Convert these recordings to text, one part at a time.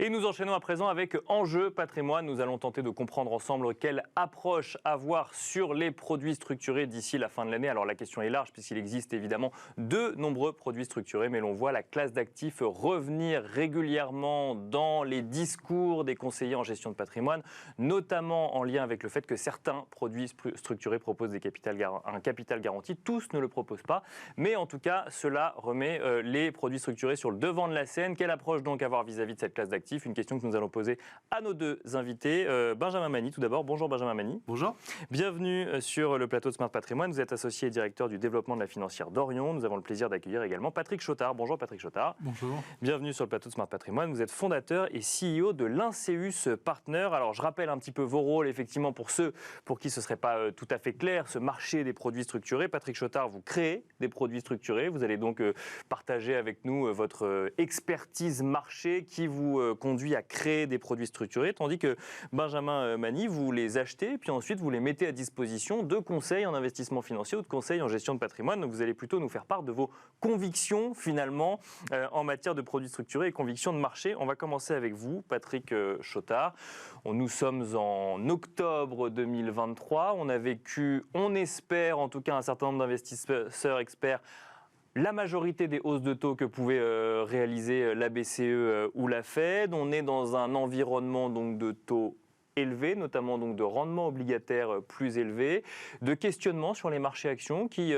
Et nous enchaînons à présent avec Enjeu Patrimoine. Nous allons tenter de comprendre ensemble quelle approche avoir sur les produits structurés d'ici la fin de l'année. Alors la question est large puisqu'il existe évidemment de nombreux produits structurés, mais l'on voit la classe d'actifs revenir régulièrement dans les discours des conseillers en gestion de patrimoine, notamment en lien avec le fait que certains produits structurés proposent un capital garanti. Tous ne le proposent pas, mais en tout cas, cela remet les produits structurés sur le devant de la scène. Quelle approche donc avoir vis-à-vis de cette classe d'actifs? Une question que nous allons poser à nos deux invités. Benjamin Mani, tout d'abord. Bonjour Benjamin Mani. Bonjour. Bienvenue sur le plateau de Smart Patrimoine. Vous êtes associé et directeur du développement de la financière d'Orion. Nous avons le plaisir d'accueillir également Patrick Chottard. Bonjour Patrick Chottard. Bonjour. Bienvenue sur le plateau de Smart Patrimoine. Vous êtes fondateur et CEO de l'Inceus Partner. Alors je rappelle un petit peu vos rôles, effectivement, pour ceux pour qui ce ne serait pas tout à fait clair, ce marché des produits structurés. Patrick Chottard, vous créez des produits structurés. Vous allez donc partager avec nous votre expertise marché qui vous conduit à créer des produits structurés, tandis que Benjamin Mani, vous les achetez, puis ensuite vous les mettez à disposition de conseils en investissement financier ou de conseils en gestion de patrimoine. Donc vous allez plutôt nous faire part de vos convictions finalement en matière de produits structurés et convictions de marché. On va commencer avec vous, Patrick Chottard. Nous sommes en octobre 2023. On a vécu, on espère en tout cas un certain nombre d'investisseurs experts, la majorité des hausses de taux que pouvait réaliser la BCE ou la Fed. On est dans un environnement donc de taux élevés, notamment donc de rendements obligataires plus élevés, de questionnements sur les marchés actions qui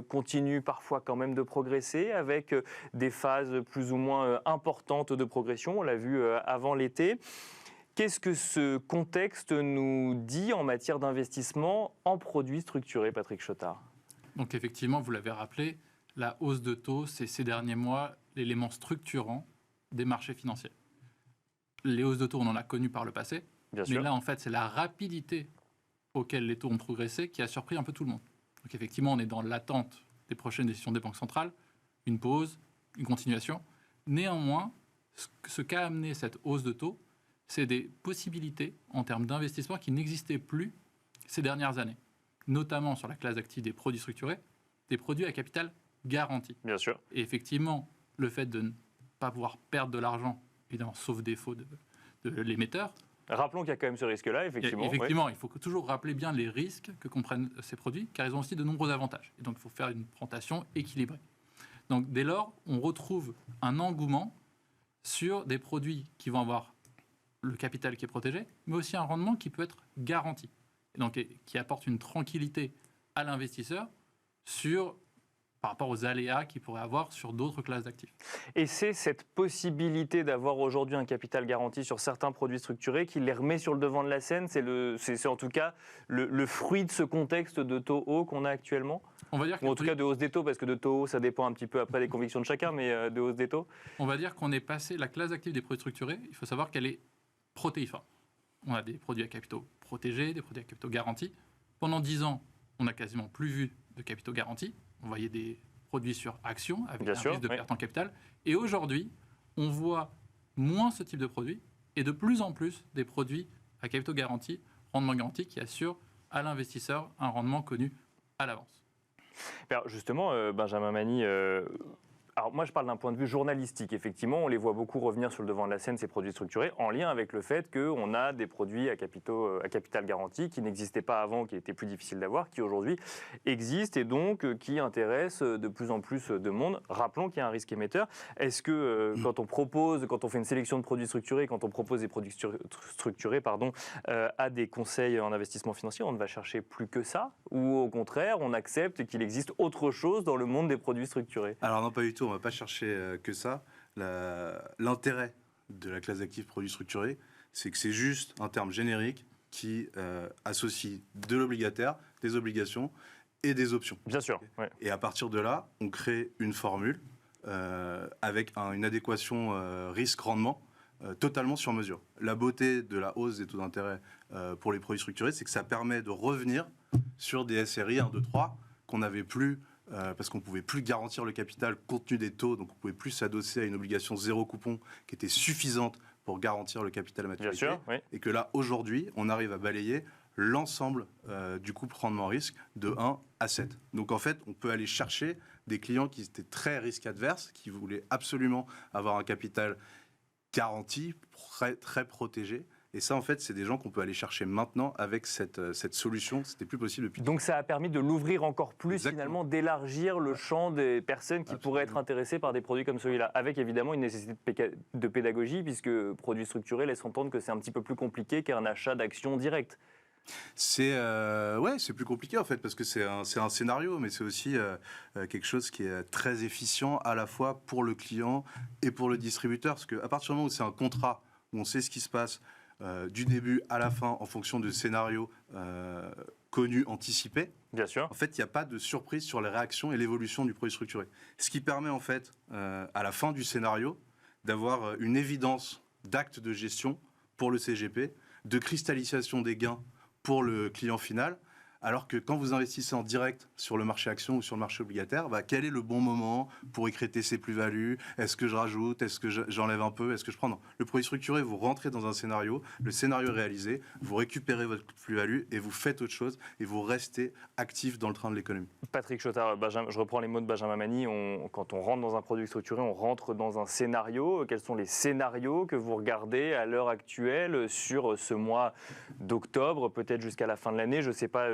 continuent parfois quand même de progresser avec des phases plus ou moins importantes de progression. On l'a vu avant l'été. Qu'est-ce que ce contexte nous dit en matière d'investissement en produits structurés, Patrick Chottard? Donc effectivement, vous l'avez rappelé, la hausse de taux, c'est ces derniers mois l'élément structurant des marchés financiers. Les hausses de taux, on en a connu par le passé, mais là, en fait, c'est la rapidité auquel les taux ont progressé qui a surpris un peu tout le monde. Donc effectivement, on est dans l'attente des prochaines décisions des banques centrales, une pause, une continuation. Néanmoins, ce qu'a amené cette hausse de taux, c'est des possibilités en termes d'investissement qui n'existaient plus ces dernières années, notamment sur la classe d'actifs des produits structurés, des produits à capital garanti. Bien sûr. Et effectivement, le fait de ne pas pouvoir perdre de l'argent, évidemment, sauf défaut de l'émetteur. Rappelons qu'il y a quand même ce risque-là, effectivement. Effectivement, il faut toujours rappeler bien les risques que comprennent ces produits, car ils ont aussi de nombreux avantages. Et donc, il faut faire une présentation équilibrée. Donc, dès lors, on retrouve un engouement sur des produits qui vont avoir le capital qui est protégé, mais aussi un rendement qui peut être garanti. Et donc, qui apporte une tranquillité à l'investisseur par rapport aux aléas qu'il pourrait avoir sur d'autres classes d'actifs. Et c'est cette possibilité d'avoir aujourd'hui un capital garanti sur certains produits structurés qui les remet sur le devant de la scène. C'est en tout cas le fruit de ce contexte de taux hauts qu'on a actuellement. On va dire ou en tout cas de hausse des taux, parce que de taux hauts, ça dépend un petit peu après des convictions de chacun, mais de hausse des taux. On va dire qu'on est passé la classe d'actifs des produits structurés. Il faut savoir qu'elle est protéiforme. On a des produits à capitaux protégés, des produits à capitaux garantis. Pendant 10 ans, on n'a quasiment plus vu de capitaux garantis. On voyait des produits sur actions avec un risque de perte en capital. Et aujourd'hui, on voit moins ce type de produits et de plus en plus des produits à capitaux garantis, rendement garanti, qui assurent à l'investisseur un rendement connu à l'avance. Alors justement, Benjamin Mani, alors moi je parle d'un point de vue journalistique. Effectivement, on les voit beaucoup revenir sur le devant de la scène, ces produits structurés, en lien avec le fait qu'on a des produits à capital garanti qui n'existaient pas avant, qui étaient plus difficiles d'avoir, qui aujourd'hui existent et donc qui intéressent de plus en plus de monde. Rappelons qu'il y a un risque émetteur. Est-ce que quand on fait une sélection de produits structurés, quand on propose des produits structurés à des conseils en investissement financier, on ne va chercher plus que ça? Ou au contraire, on accepte qu'il existe autre chose dans le monde des produits structurés? Alors non, pas du tout. On ne va pas chercher que ça. L'intérêt de la classe d'actifs produits structurés, c'est que c'est juste un terme générique qui associe de l'obligataire, des obligations et des options. Bien sûr. Ouais. Et à partir de là, on crée une formule avec une adéquation risque-rendement totalement sur mesure. La beauté de la hausse des taux d'intérêt pour les produits structurés, c'est que ça permet de revenir sur des SRI 1, 2, 3 qu'on n'avait plus parce qu'on ne pouvait plus garantir le capital compte tenu des taux, donc on ne pouvait plus s'adosser à une obligation zéro coupon qui était suffisante pour garantir le capital à maturité. Bien sûr, oui. Et que là, aujourd'hui, on arrive à balayer l'ensemble du couple rendement-risque de 1 à 7. Donc en fait, on peut aller chercher des clients qui étaient très risque adverses, qui voulaient absolument avoir un capital garantis, très protégés. Et ça, en fait, c'est des gens qu'on peut aller chercher maintenant avec cette solution. C'était plus possible depuis. Donc ça a permis de l'ouvrir encore plus, Exactement. finalement, d'élargir le champ des personnes qui pourraient être intéressées par des produits comme celui-là, avec évidemment une nécessité de pédagogie, puisque produits structurés laissent entendre que c'est un petit peu plus compliqué qu'un achat d'actions directes. C'est plus compliqué en fait parce que c'est un scénario, mais c'est aussi quelque chose qui est très efficient à la fois pour le client et pour le distributeur, parce qu'à partir du moment où c'est un contrat où on sait ce qui se passe du début à la fin en fonction de scénarios connus, anticipés. Bien sûr. En fait, il n'y a pas de surprise sur les réactions et l'évolution du produit structuré. Ce qui permet en fait à la fin du scénario d'avoir une évidence d'acte de gestion pour le CGP, de cristallisation des gains pour le client final, alors que quand vous investissez en direct sur le marché action ou sur le marché obligataire, quel est le bon moment pour écrêter ses plus-values? Est-ce que je rajoute? Est-ce que j'enlève un peu? Est-ce que je prends? Non. Le produit structuré, vous rentrez dans un scénario, le scénario est réalisé, vous récupérez votre plus-value et vous faites autre chose et vous restez actif dans le train de l'économie. Patrick Chotard, je reprends les mots de Benjamin Mani, quand on rentre dans un produit structuré, on rentre dans un scénario. Quels sont les scénarios que vous regardez à l'heure actuelle sur ce mois d'octobre, peut-être jusqu'à la fin de l'année? Je ne sais pas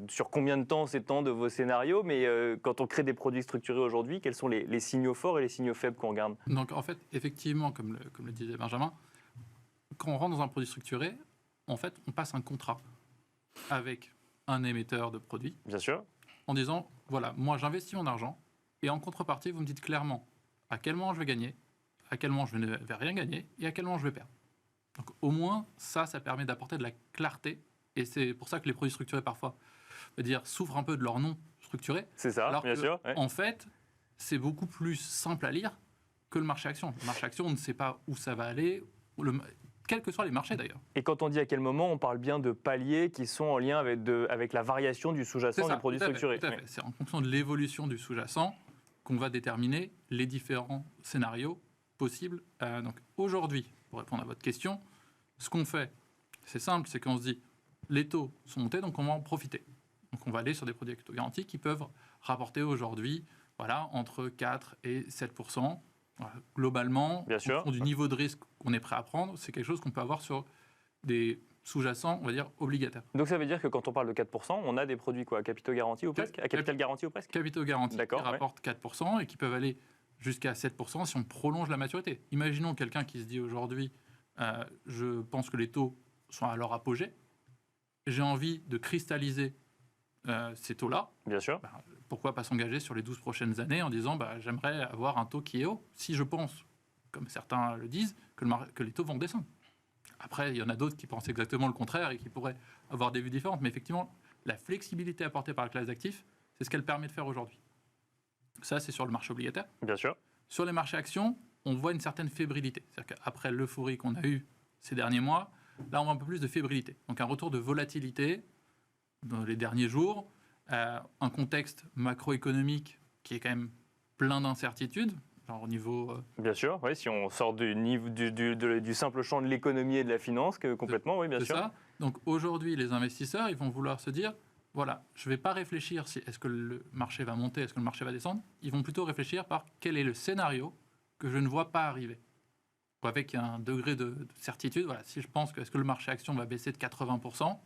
sur combien de temps s'étendent vos scénarios, mais quand on crée des produits structurés aujourd'hui, quels sont les signaux forts et les signaux faibles qu'on regarde? Donc en fait, effectivement, comme le disait Benjamin, quand on rentre dans un produit structuré, en fait, on passe un contrat avec un émetteur de produits. Bien sûr. En disant, voilà, moi j'investis mon argent, et en contrepartie, vous me dites clairement à quel moment je vais gagner, à quel moment je ne vais rien gagner, et à quel moment je vais perdre. Donc au moins, ça permet d'apporter de la clarté. Et c'est pour ça que les produits structurés, parfois, souffrent un peu de leur nom structuré. C'est ça, alors bien que, sûr. Ouais. En fait, c'est beaucoup plus simple à lire que le marché action. Le marché action, on ne sait pas où ça va aller, quels que soient les marchés d'ailleurs. Et quand on dit à quel moment, on parle bien de paliers qui sont en lien avec la variation du sous-jacent du produit structuré. Tout à fait. C'est en fonction de l'évolution du sous-jacent qu'on va déterminer les différents scénarios possibles. Donc aujourd'hui, pour répondre à votre question, ce qu'on fait, c'est simple, c'est qu'on se dit, les taux sont montés, donc on va en profiter. Donc on va aller sur des produits avec taux garantis qui peuvent rapporter aujourd'hui entre 4 et 7%. Globalement, bien sûr, en fonction du niveau de risque qu'on est prêt à prendre, c'est quelque chose qu'on peut avoir sur des sous-jacents, on va dire, obligataires. Donc ça veut dire que quand on parle de 4%, on a des produits à capitaux garantis ou presque? À capital garanti ou presque? Capitaux garantis qui rapportent 4% et qui peuvent aller jusqu'à 7% si on prolonge la maturité. Imaginons quelqu'un qui se dit aujourd'hui, je pense que les taux sont à leur apogée, j'ai envie de cristalliser ces taux-là. Bien sûr. Pourquoi pas s'engager sur les 12 prochaines années en disant j'aimerais avoir un taux qui est haut, si je pense, comme certains le disent, que les taux vont descendre. Après, il y en a d'autres qui pensent exactement le contraire et qui pourraient avoir des vues différentes. Mais effectivement, la flexibilité apportée par la classe d'actifs, c'est ce qu'elle permet de faire aujourd'hui. Ça, c'est sur le marché obligataire. Bien sûr. Sur les marchés actions, on voit une certaine fébrilité. C'est-à-dire qu'après l'euphorie qu'on a eue ces derniers mois, là, on voit un peu plus de fébrilité. Donc un retour de volatilité dans les derniers jours, un contexte macroéconomique qui est quand même plein d'incertitudes, genre au niveau... Bien sûr, oui, si on sort du simple champ de l'économie et de la finance, complètement, oui, bien sûr. Ça. Donc aujourd'hui, les investisseurs, ils vont vouloir se dire, voilà, je ne vais pas réfléchir si est-ce que le marché va monter, est-ce que le marché va descendre. Ils vont plutôt réfléchir par quel est le scénario que je ne vois pas arriver. Avec un degré de certitude, voilà, si je pense que est-ce que le marché action va baisser de 80%,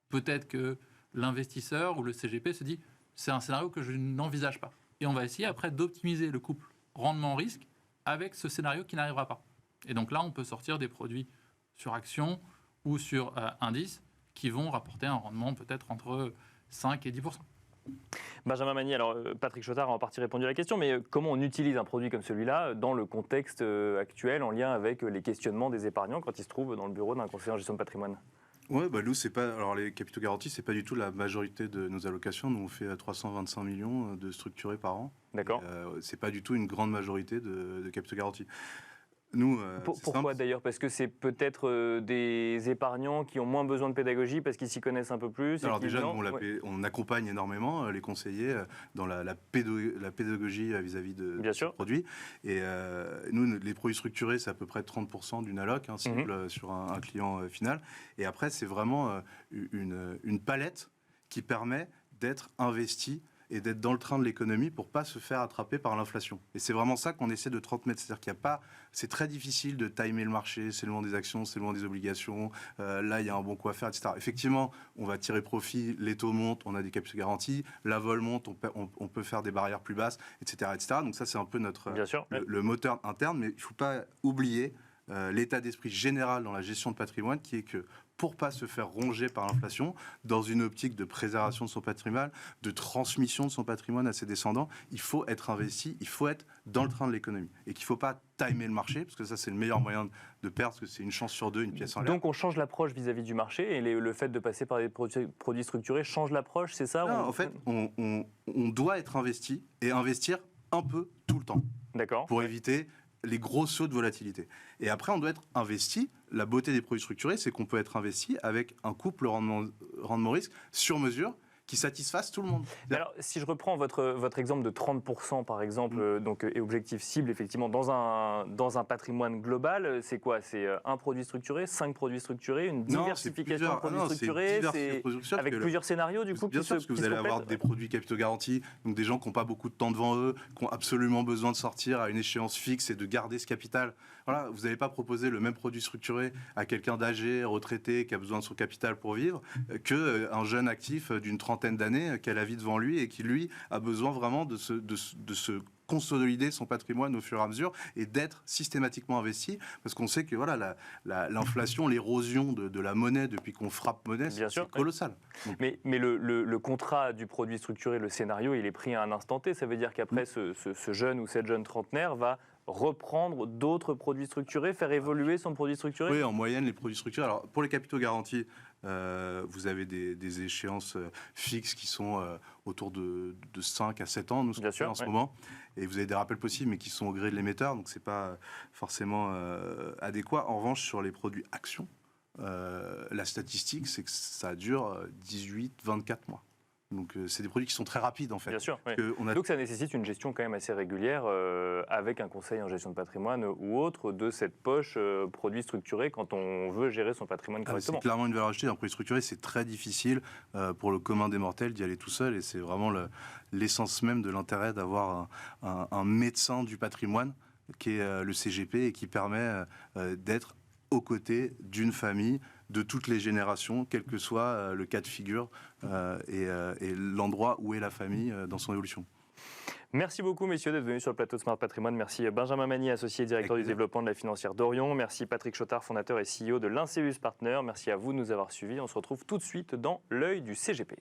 peut-être que l'investisseur ou le CGP se dit c'est un scénario que je n'envisage pas. Et on va essayer après d'optimiser le couple rendement-risque avec ce scénario qui n'arrivera pas. Et donc là, on peut sortir des produits sur action ou sur indice qui vont rapporter un rendement peut-être entre 5 et 10%. Benjamin Mani, alors Patrick Chotard a en partie répondu à la question, mais comment on utilise un produit comme celui-là dans le contexte actuel en lien avec les questionnements des épargnants quand ils se trouvent dans le bureau d'un conseiller en gestion de patrimoine? Ouais, nous, c'est pas. Alors, les capitaux garantis, c'est pas du tout la majorité de nos allocations. Nous, on fait 325 millions de structurés par an. D'accord. C'est pas du tout une grande majorité de capitaux garantis. Nous, pourquoi d'ailleurs? Parce que c'est peut-être des épargnants qui ont moins besoin de pédagogie parce qu'ils s'y connaissent un peu plus. Alors déjà, on accompagne énormément les conseillers dans la pédagogie vis-à-vis de ce produit. Et nous, les produits structurés, c'est à peu près 30% d'une alloc cible sur un client final. Et après, c'est vraiment une palette qui permet d'être investi et d'être dans le train de l'économie pour pas se faire attraper par l'inflation. Et c'est vraiment ça qu'on essaie de transmettre. C'est-à-dire qu'il n'y a pas, c'est très difficile de timer le marché, c'est le moment des actions, c'est le moment des obligations, là il y a un bon coup à faire, etc. Effectivement, on va tirer profit, les taux montent, on a des capitaux garantis, la vol monte, on peut faire des barrières plus basses, etc. etc. Donc ça c'est un peu notre le moteur interne, mais il ne faut pas oublier l'état d'esprit général dans la gestion de patrimoine qui est que pour pas se faire ronger par l'inflation, dans une optique de préservation de son patrimoine, de transmission de son patrimoine à ses descendants, il faut être investi, il faut être dans le train de l'économie. Et qu'il ne faut pas timer le marché, parce que ça c'est le meilleur moyen de perdre, parce que c'est une chance sur deux, une pièce en l'air. Donc on change l'approche vis-à-vis du marché, et le fait de passer par des produits structurés change l'approche, c'est ça? Non, en fait, on doit être investi, et investir un peu tout le temps. D'accord. Pour éviter les gros sauts de volatilité. Et après, on doit être investi. La beauté des produits structurés, c'est qu'on peut être investi avec un couple rendement-risque sur mesure qui satisfasse tout le monde. Alors, si je reprends votre exemple de 30%, par exemple, donc, et objectif cible, effectivement, dans un patrimoine global, c'est quoi? C'est un produit structuré, 5 produits structurés, une diversification de produits structurés, avec plusieurs scénarios, du coup, bien sûr, parce que vous allez avoir des produits capitaux garantis, donc des gens qui n'ont pas beaucoup de temps devant eux, qui ont absolument besoin de sortir à une échéance fixe et de garder ce capital. Voilà, vous n'allez pas proposer le même produit structuré à quelqu'un d'âgé, retraité, qui a besoin de son capital pour vivre, qu'un jeune actif d'une trentaine d'années qui a la vie devant lui et qui, lui, a besoin vraiment de se consolider son patrimoine au fur et à mesure et d'être systématiquement investi, parce qu'on sait que voilà, l'inflation, l'érosion de la monnaie depuis qu'on frappe monnaie, c'est colossal. Mais le contrat du produit structuré, le scénario, il est pris à un instant T. Ça veut dire qu'après, ce jeune ou cette jeune trentenaire va reprendre d'autres produits structurés, faire évoluer son produit structuré? Oui, en moyenne, les produits structurés. Alors, pour les capitaux garantis, vous avez des échéances fixes qui sont autour de 5 à 7 ans, nous, en ce moment. Et vous avez des rappels possibles, mais qui sont au gré de l'émetteur, donc ce n'est pas forcément adéquat. En revanche, sur les produits actions, la statistique, c'est que ça dure 18-24 mois. Donc, c'est des produits qui sont très rapides, en fait. Bien sûr. Donc, ça nécessite une gestion quand même assez régulière, avec un conseil en gestion de patrimoine ou autre, de cette poche produits structurés quand on veut gérer son patrimoine correctement. C'est clairement une valeur ajoutée d'un produit structuré. C'est très difficile pour le commun des mortels d'y aller tout seul. Et c'est vraiment l'essence même de l'intérêt d'avoir un médecin du patrimoine, qui est le CGP, et qui permet d'être aux côtés d'une famille, de toutes les générations, quel que soit le cas de figure et l'endroit où est la famille dans son évolution. Merci beaucoup, messieurs, d'être venus sur le plateau de Smart Patrimoine. Merci Benjamin Magny, associé directeur du développement de la financière d'Orion. Merci Patrick Chottard, fondateur et CEO de l'Inceus Partners. Merci à vous de nous avoir suivis. On se retrouve tout de suite dans l'œil du CGP.